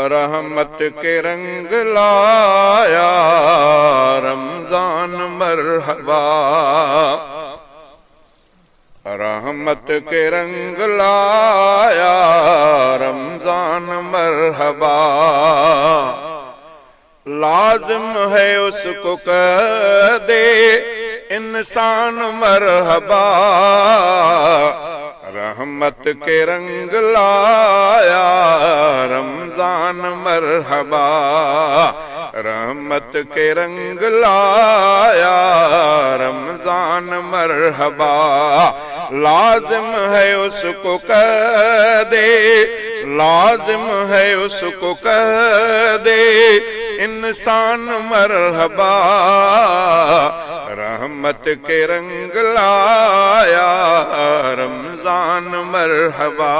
रहमत के रंग लाया रमजान मरहबा। रहमत के रंग लाया रमजान मरहबा। लाजिम है उसको कह दे इंसान मरहबा। रहमत के रंग लाया रमजान मरहबा। रहमत के रंग लाया रमजान मरहबा। लाजिम है उसको कह दे, लाजिम है उसको कह दे इंसान मरहबा। रहमत के रंग लाया रमजान मरहबा।